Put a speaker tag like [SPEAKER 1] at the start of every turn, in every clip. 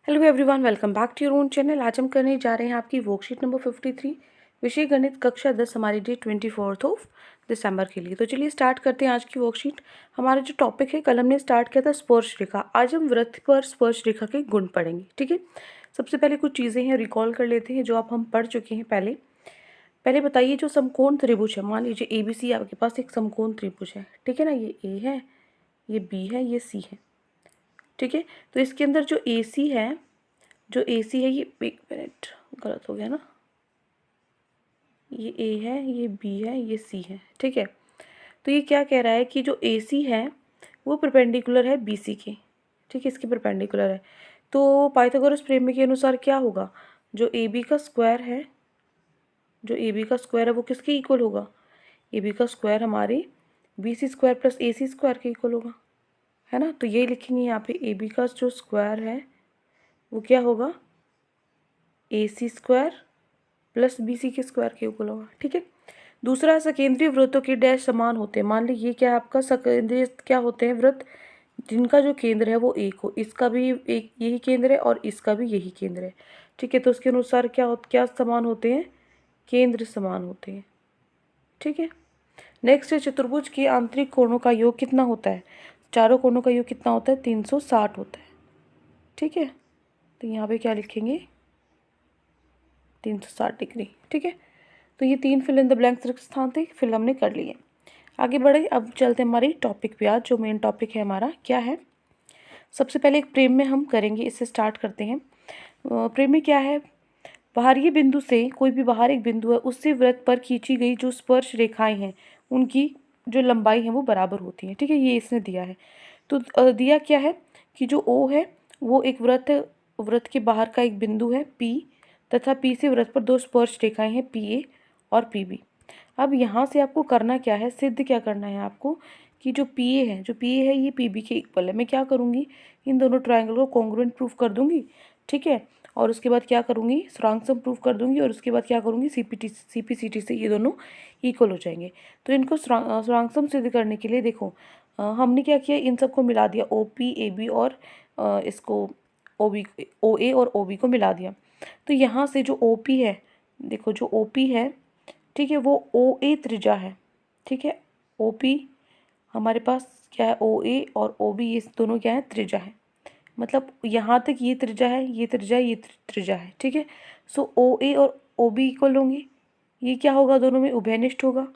[SPEAKER 1] Hello everyone, welcome back to your own channel. आज हम करने जा रहे हैं आपकी वर्कशीट नंबर 53, विषय गणित, कक्षा 10, हमारी डेट 24 दिसंबर के लिए। तो चलिए स्टार्ट करते हैं आज की वर्कशीट। हमारा जो टॉपिक है, कल हमने स्टार्ट किया था स्पर्श रेखा। आज हम वृत्त पर स्पर्श रेखा के गुण पढ़ेंगे। ठीक है, सबसे पहले कुछ चीज़ें हैं रिकॉल कर लेते हैं जो आप हम पढ़ चुके हैं पहले। पहले बताइए, जो समकोण त्रिभुज है, मान लीजिए ABC आपके पास एक समकोण त्रिभुज है। ठीक है ना, ये A है, ये B है, ये C है। ठीक है, तो इसके अंदर जो AC है, ये एक मिनट, गलत हो गया ना, ये A है, ये B है, ये C है। ठीक है, तो ये क्या कह रहा है कि जो AC है वो परपेंडिकुलर है BC के। ठीक है, इसके परपेंडिकुलर है। तो पाइथागोरस प्रमेय के अनुसार क्या होगा, जो AB का स्क्वायर है, वो किसके इक्वल होगा? AB का स्क्वायर हमारे BC square plus AC square के इक्वल होगा, है ना। तो ये लिखेंगे यहाँ पे, AB का जो स्क्वायर है वो क्या होगा, AC स्क्वायर प्लस BC के स्क्वायर के इक्वल होगा। ठीक है, दूसरा, सकेंद्रीय वृत्तों के डैश समान होते हैं। मान ली ये क्या है आपका सकेंद्रीय क्या होते हैं वृत्त, जिनका जो केंद्र है वो एक हो। इसका भी एक यही केंद्र है और इसका भी यही केंद्र है। ठीक है, तो उसके अनुसार क्या समान होते हैं, केंद्र समान होते हैं। ठीक है, नेक्स्ट है, चतुर्भुज के आंतरिक कोणों का योग कितना होता है? चारों कोणों का योग कितना होता है? 360 होता है। ठीक है, तो यहाँ पे क्या लिखेंगे, 360 डिग्री। ठीक है, तो ये 3 फिल इन द ब्लैंक्स रिक्त स्थान थे, फिल हमने कर लिए। आगे बढ़े, अब चलते हैं हमारी टॉपिक पे। आज जो मेन टॉपिक है हमारा क्या है, सबसे पहले एक प्रेम में हम करेंगे, इससे स्टार्ट करते हैं। प्रेम में क्या है, बाहरी बिंदु से, कोई भी बाहर एक बिंदु है, उससे वृत्त पर खींची गई जो स्पर्श रेखाएं हैं उनकी जो लंबाई है वो बराबर होती है। ठीक है, ये इसने दिया है। तो दिया क्या है कि जो O है वो एक वृत्त के बाहर का एक बिंदु है P, तथा P से वृत्त पर दो स्पर्श रेखाएं हैं PA और PB। अब यहाँ से आपको करना क्या है, सिद्ध क्या करना है आपको, कि जो PA है ये PB के इक्वल है। मैं क्या करूँगी, इन दोनों ट्रायंगल को कॉन्ग्रुएंट प्रूफ कर दूंगी। ठीक है, और उसके बाद क्या करूँगी, स्थिरांक सम प्रूफ कर दूंगी, और उसके बाद क्या करूँगी, CPCT से ये दोनों इक्वल हो जाएंगे। तो इनको स्थिरांक सम सिद्ध करने के लिए देखो, हमने क्या किया, इन सबको मिला दिया, OP AB और इसको OA और OB को मिला दिया। तो यहाँ से जो OP है, देखो जो OP है, ठीक है, वो OA त्रिज्या है। ठीक है, OP हमारे पास क्या है, OA और OB ये दोनों क्या है, त्रिज्या है। मतलब यहाँ तक ये त्रिज्या है, ये त्रिज्या है, ये त्रिज्या है। ठीक है, सो OA और OB इक्वल होंगे। ये क्या होगा, दोनों में उभयनिष्ठ होगा।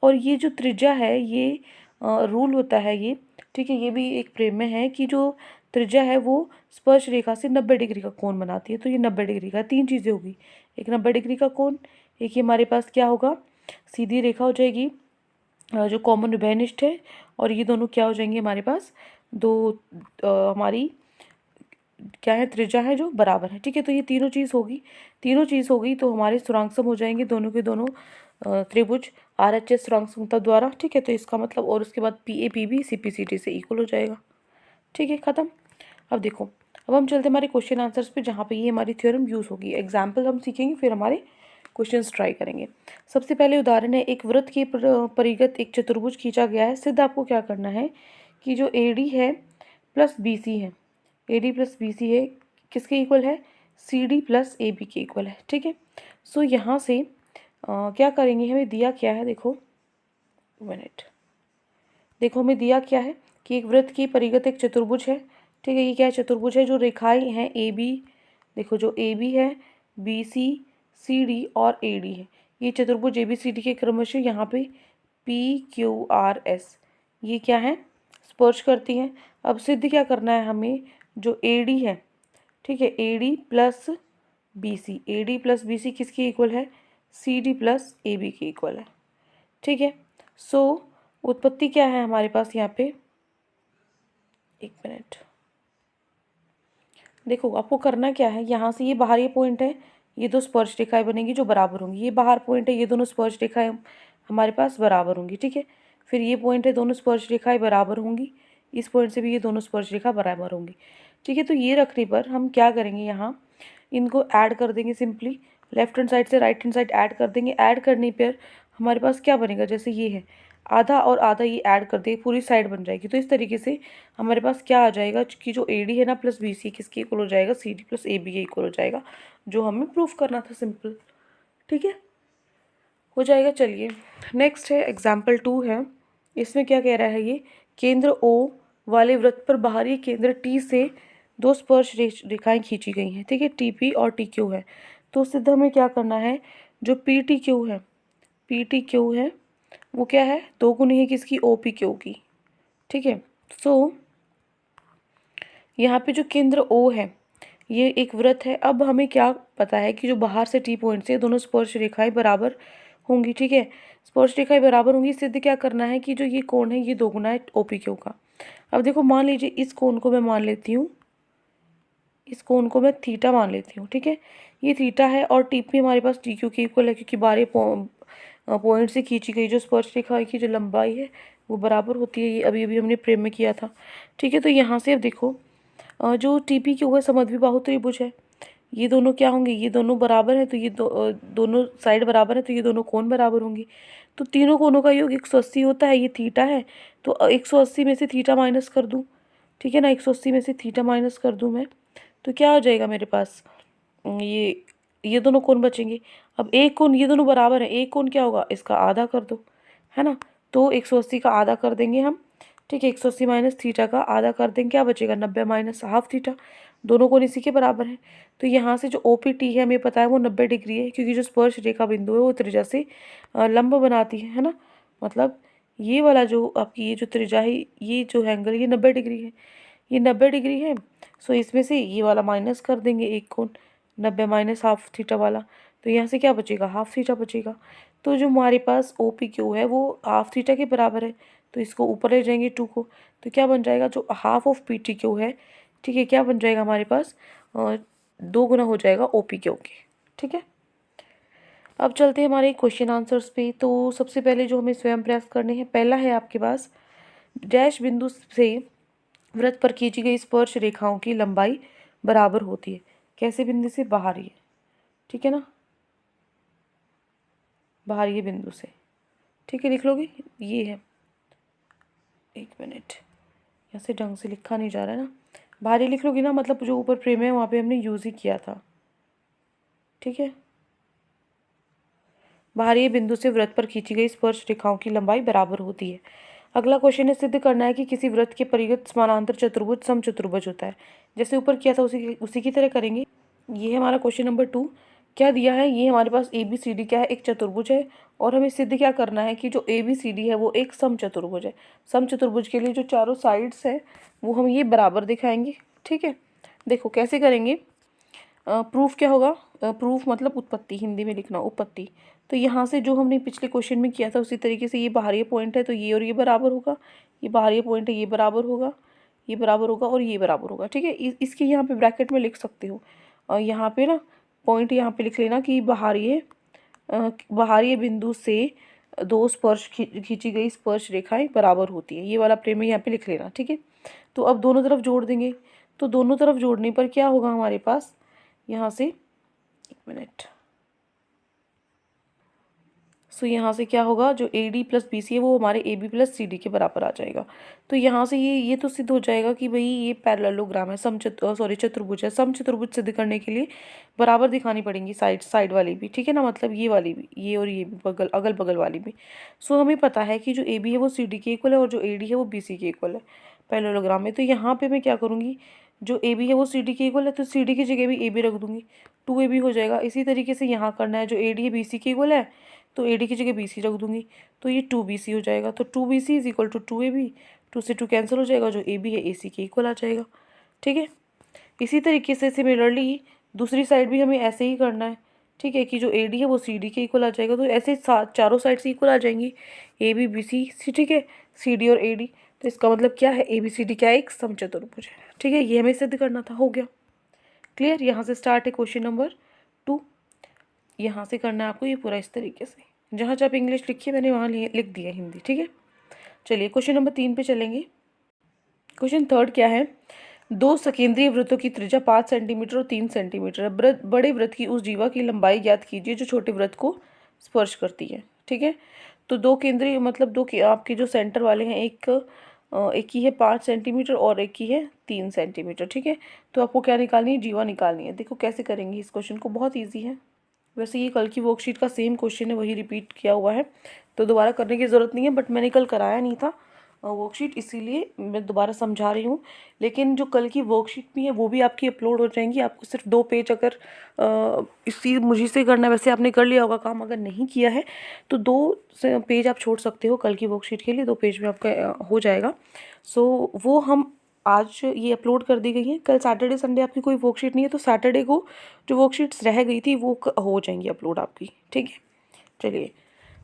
[SPEAKER 1] और ये जो त्रिज्या है, ये रूल होता है ये। ठीक है, ये भी एक प्रमेय है कि जो त्रिज्या है वो स्पर्श रेखा से 90 डिग्री का कोण बनाती है। तो ये 90 डिग्री का, तीन चीज़ें होगी, एक 90 डिग्री का कोण, एक ये हमारे पास क्या होगा, सीधी रेखा हो जाएगी जो कॉमन उभयनिष्ठ है, और ये दोनों क्या हो जाएंगे हमारे पास, दो हमारी क्या है, त्रिज्या है जो बराबर है। ठीक है, तो ये तीनों चीज़ होगी तो हमारे स्थिरांक सम हो जाएंगे दोनों के दोनों त्रिभुज RHS स्थिरांक समता द्वारा। ठीक है, तो इसका मतलब, और उसके बाद PA PB CPCT से इक्वल हो जाएगा। ठीक है, ख़त्म। अब देखो, अब हम चलते हमारे क्वेश्चन आंसर्स पे, जहाँ पे ये हमारी थ्योरम यूज़ होगी। एग्जाम्पल हम सीखेंगे, फिर हमारे क्वेश्चंस ट्राई करेंगे। सबसे पहले उदाहरण है, एक वृत्त के परिगत एक चतुर्भुज खींचा गया है। सिद्ध आपको क्या करना है कि जो AD है प्लस BC है, AD प्लस BC है, किसके इक्वल है, CD प्लस AB के इक्वल है। ठीक है, सो यहाँ से क्या करेंगे, हमें दिया क्या है, देखो मिनट, देखो हमें दिया क्या है कि एक वृत्त की परिगत एक चतुर्भुज है। ठीक है, ये क्या है, चतुर्भुज है, जो रेखाएं हैं AB, देखो जो AB है, BC CD और AD है। ये चतुर्भुज ABCD के क्रमशः यहाँ पे PQRS ये क्या है, स्पर्श करती हैं। अब सिद्ध क्या करना है हमें, जो AD है, ठीक है, AD प्लस BC किसके इक्वल है, CD प्लस AB के इक्वल है। ठीक है, सो उत्पत्ति क्या है हमारे पास यहाँ पे, एक मिनट, देखो आपको करना क्या है, यहाँ से ये बाहर ये पॉइंट है, ये दो स्पर्श रेखाएं बनेंगी जो बराबर होंगी। ये बाहर पॉइंट है, ये दोनों स्पर्श रेखाएं हमारे पास बराबर होंगी। ठीक है, फिर ये पॉइंट है, दोनों स्पर्श रेखाएं बराबर होंगी, इस पॉइंट से भी ये दोनों स्पर्श रेखा बराबर होंगी। ठीक है, तो ये रखने पर हम क्या करेंगे, यहाँ इनको ऐड कर देंगे सिंपली, लेफ्ट हैंड साइड से राइट हैंड साइड ऐड कर देंगे। ऐड करने पर हमारे पास क्या बनेगा, जैसे ये है, आधा और आधा ये ऐड कर दिए, पूरी साइड बन जाएगी। तो इस तरीके से हमारे पास क्या आ जाएगा कि जो AD है ना प्लस BC किसके इक्वल हो जाएगा, CD प्लस AB के इक्वल हो जाएगा, जो हमें प्रूफ करना था, सिंपल। ठीक है, हो जाएगा। चलिए नेक्स्ट है एग्जाम्पल 2 है। इसमें क्या कह रहा है, ये केंद्र O वाले वृत्त पर बाहरी केंद्र T से दो स्पर्श रेखाएं खींची गई हैं। ठीक है, TP और TQ है। तो सिद्ध हमें क्या करना है, जो PTQ है, PTQ है वो क्या है, दो गुनी है किसकी, OPQ की। ठीक है, सो यहाँ पे जो केंद्र O है ये एक वृत्त है। अब हमें क्या पता है कि जो बाहर से T पॉइंट से दोनों स्पर्श रेखाएं बराबर होंगी। ठीक है, स्पर्श रेखाएं बराबर होंगी, सिद्ध क्या करना है कि जो ये कोण है ये दोगुना है OPQ का। अब देखो, मान लीजिए इस कोण को मैं मान लेती हूँ, इस कोण को मैं थीटा मान लेती हूँ। ठीक है, ये थीटा है और TP हमारे पास TQ के इक्वल है, क्योंकि बाहरी पॉइंट से खींची गई जो स्पर्श रेखा की जो लंबाई है वो बराबर होती है। ये अभी अभी हमने प्रेम में किया था। ठीक है, तो यहाँ से अब देखो, जो TPQ है समद्विबाहु त्रिभुज है। ये दोनों क्या होंगे, ये दोनों बराबर है, तो ये दोनों साइड बराबर है, तो ये दोनों कोण बराबर होंगी। तो तीनों कोणों का योग 180 होता है, ये थीटा है, तो 180 में से थीटा माइनस कर दूँ। ठीक है ना, 180 में से थीटा माइनस कर दूँ मैं, तो क्या हो जाएगा मेरे पास, ये दोनों कोण बचेंगे। अब एक कोण, ये दोनों बराबर है, एक कोण क्या होगा, इसका आधा कर दो, है ना। तो 180 का आधा कर देंगे हम। ठीक है, 180 माइनस थीटा का आधा कर देंगे, क्या बचेगा, 90 माइनस हाफ थीटा। दोनों कोण इसी के बराबर हैं। तो यहाँ से जो OPT है हमें पता है वो 90 डिग्री है, क्योंकि जो स्पर्श रेखा बिंदु है वो त्रिज्या से लंब बनाती है ना। मतलब ये वाला जो आपकी ये जो त्रिज्या है, ये जो एंगल ये 90 डिग्री है, ये 90 डिग्री है। सो इसमें से ये वाला माइनस कर देंगे, एक कोण 90 माइनस हाफ थीटा वाला, तो यहाँ से क्या बचेगा, हाफ थीटा बचेगा। तो जो हमारे पास OPQ है वो हाफ थीटा के बराबर है, तो इसको ऊपर ले जाएंगे 2 को, तो क्या बन जाएगा, जो हाफ ऑफ PTQ है, ठीक है, क्या बन जाएगा हमारे पास, 2 गुना हो जाएगा OPQ के। ठीक है, अब चलते हैं हमारे क्वेश्चन आंसर्स पे। तो सबसे पहले जो हमें स्वयं प्रयास करने हैं, पहला है आपके पास, डैश बिंदु से वृत्त पर खींची गई स्पर्श रेखाओं की लंबाई बराबर होती है। कैसे बिंदु से, बाहरी है। ठीक है ना, बाहरी बिंदु से। ठीक है, लिख लोगे, ये है, एक मिनट, यहाँ से ढंग से लिखा नहीं जा रहा है ना, बाहरी लिख लोगे ना, मतलब जो ऊपर फ्रेम है वहाँ पे हमने यूज़ ही किया था। ठीक है, बाहरी बिंदु से वृत्त पर खींची गई स्पर्श रेखाओं की लंबाई बराबर होती है। अगला क्वेश्चन है, सिद्ध करना है कि किसी वृत्त के परिगत समानांतर चतुर्भुज समचतुर्भुज होता है। जैसे ऊपर किया था उसी की तरह करेंगे। ये है हमारा क्वेश्चन नंबर 2। क्या दिया है, ये हमारे पास ABCD क्या है, एक चतुर्भुज है, और हमें सिद्ध क्या करना है कि जो ABCD है वो एक समचतुर्भुज है। समचतुर्भुज के लिए जो चारों साइड्स है वो हम ये बराबर दिखाएंगे। ठीक है, देखो कैसे करेंगे, प्रूफ क्या होगा, प्रूफ मतलब उत्पत्ति, हिंदी में लिखना उत्पत्ति। तो यहाँ से जो हमने पिछले क्वेश्चन में किया था उसी तरीके से, ये बाहरी पॉइंट है तो ये और ये बराबर होगा, ये बाहरी पॉइंट है ये बराबर होगा, ये बराबर होगा और ये बराबर होगा। ठीक है, इसके यहाँ पे ब्रैकेट में लिख सकते हो, और यहाँ पे ना पॉइंट यहाँ पे लिख लेना कि बाहरी बिंदु से दो स्पर्श खींची गई स्पर्श रेखाएं बराबर होती है, ये वाला प्रेम यहाँ पे लिख लेना। ठीक है, तो अब दोनों तरफ जोड़ देंगे, तो दोनों तरफ जोड़ने पर क्या होगा हमारे पास, यहाँ से, एक मिनट, सो यहाँ से क्या होगा, जो AD प्लस BC है वो हमारे AB प्लस CD के बराबर आ जाएगा। तो यहाँ से ये तो सिद्ध हो जाएगा कि भाई ये पैरेललोग्राम है, चतुर्भुज है। समचतुर्भुज सिद्ध करने के लिए बराबर दिखानी पड़ेंगी साइड वाली भी। ठीक है ना, मतलब ये वाली भी, ये और ये भी, अगल बगल वाली भी। सो हमें पता है कि जो AB है वो CD के इक्वल है और जो AD है वो BC के इक्वल है पैरेललोग्राम में। तो यहाँ पे मैं क्या करूँगी, जो AB है वो CD के इक्वल है तो CD की जगह भी AB रख दूँगी, 2AB हो जाएगा। इसी तरीके से यहाँ करना है, जो AD है BC के इक्वल है तो AD की जगह BC रख दूँगी, तो ये 2BC हो जाएगा। तो 2BC is equal to 2AB, 2 से 2 कैंसिल हो जाएगा, जो AB है AC के इक्वल आ जाएगा। ठीक है, इसी तरीके से सिमिलरली दूसरी साइड भी हमें ऐसे ही करना है। ठीक है, कि जो AD है वो CD के इक्वल आ जाएगा, तो ऐसे चारों साइड से इक्वल आ जाएंगी, AB BC। ठीक है, CD और AD, तो इसका मतलब क्या है, ABCD क्या है, एक समचतुर्भुज है। ठीक है, ये हमें सिद्ध करना था, हो गया क्लियर। यहाँ से स्टार्ट है क्वेश्चन नंबर 2, यहाँ से करना है आपको ये पूरा इस तरीके से, जहाँ जहाँ इंग्लिश लिखी है मैंने वहाँ लिख दिया हिंदी। ठीक है, चलिए क्वेश्चन नंबर 3 पे चलेंगे। क्वेश्चन 3 क्या है, दो सकेंद्रीय वृत्तों की त्रिज्या 5 सेंटीमीटर और 3 सेंटीमीटर है। बड़े वृत्त की उस जीवा की लंबाई ज्ञात कीजिए जो छोटे वृत्त को स्पर्श करती है। ठीक है, तो दो केंद्रीय मतलब आपके जो सेंटर वाले हैं, एक की है 5 सेंटीमीटर और एक की है 3 सेंटीमीटर, ठीक है। तो आपको क्या निकालनी है, जीवा निकालनी है। देखो कैसे करेंगे इस क्वेश्चन को, बहुत ईजी है। वैसे ये कल की वर्कशीट का सेम क्वेश्चन है, वही रिपीट किया हुआ है, तो दोबारा करने की ज़रूरत नहीं है। बट मैंने कल कराया नहीं था वर्कशीट, इसीलिए मैं दोबारा समझा रही हूँ। लेकिन जो कल की वर्कशीट भी है वो भी आपकी अपलोड हो जाएंगी। आपको सिर्फ 2 पेज अगर इसी मुझे से करना है, वैसे आपने कर लिया होगा काम, अगर नहीं किया है तो 2 पेज आप छोड़ सकते हो कल की वर्कशीट के लिए, 2 पेज में आपका हो जाएगा। सो वो हम आज ये अपलोड कर दी गई है। कल सैटरडे संडे आपकी कोई वर्कशीट नहीं है, तो सैटरडे को जो वर्कशीट्स रह गई थी वो हो जाएंगी अपलोड आपकी, ठीक है। चलिए,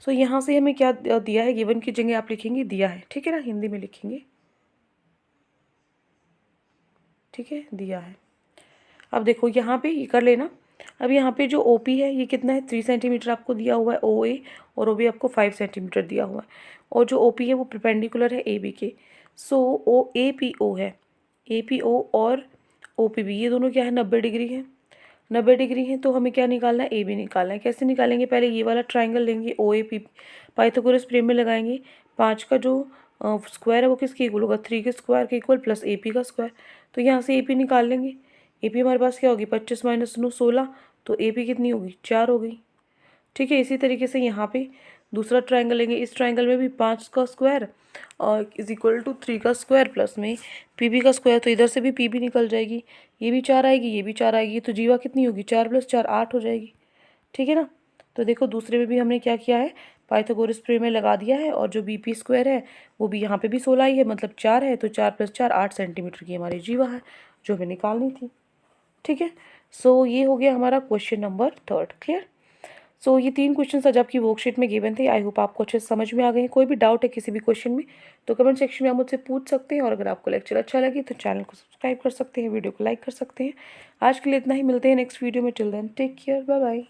[SPEAKER 1] सो यहाँ से हमें क्या दिया है, गिवन की जगह आप लिखेंगे दिया है, ठीक है ना, हिंदी में लिखेंगे, ठीक है, दिया है। अब देखो यहाँ पे ये कर लेना। अब यहाँ पे जो ओपी है ये कितना है, 3 सेंटीमीटर आपको दिया हुआ है ओए, और ओबी आपको 5 सेंटीमीटर दिया हुआ है। और जो ओपी है वो परपेंडिकुलर है ए बी के। सो ओ ए पी ओ है, ए पी ओ और ओ पी बी, ये दोनों क्या है, 90 डिग्री है। 90 डिग्री है, तो हमें क्या निकालना है, ए बी निकालना है। कैसे निकालेंगे, पहले ये वाला ट्राइंगल लेंगे ओ ए पी, पाइथागोरस प्रमेय में लगाएंगे। 5 का जो स्क्वायर है वो किसके इक्वल होगा, 3 के स्क्वायर के इक्वल प्लस ए पी का स्क्वायर। तो यहाँ से ए पी निकाल लेंगे। ए पी हमारे पास क्या होगी, 25 माइनस 9 16, तो ए पी कितनी होगी, 4 हो गई, ठीक है। इसी तरीके से यहाँ पे दूसरा ट्राइंगल लेंगे। इस ट्राइंगल में भी 5 का स्क्वायर और इज इक्वल टू 3 का स्क्वायर प्लस में पी बी का स्क्वायर, तो इधर से भी पी बी निकल जाएगी, ये भी 4 आएगी, ये भी 4 आएगी, तो जीवा कितनी होगी, 4 + 4 8 हो जाएगी, ठीक है ना। तो देखो दूसरे में भी हमने क्या किया है, पाइथागोरस प्रमेय लगा दिया है, और जो बी पी स्क्वायर है वो भी यहाँ पे भी 16 ही है, मतलब 4 है, तो 4 + 4 8 सेंटीमीटर की हमारी जीवा है जो हमें निकालनी थी, ठीक है। सो ये हो गया हमारा क्वेश्चन नंबर 3, क्लियर। सो ये 3 क्वेश्चन आज आपकी वर्कशीट में गिवन थे। आई होप आपको अच्छे से समझ में आ गए हैं। कोई भी डाउट है किसी भी क्वेश्चन में तो कमेंट सेक्शन में आप मुझसे पूछ सकते हैं, और अगर आपको लेक्चर अच्छा लगे तो चैनल को सब्सक्राइब कर सकते हैं, वीडियो को लाइक कर सकते हैं। आज के लिए इतना ही, मिलते हैं नेक्स्ट वीडियो में। Till then take care, bye bye.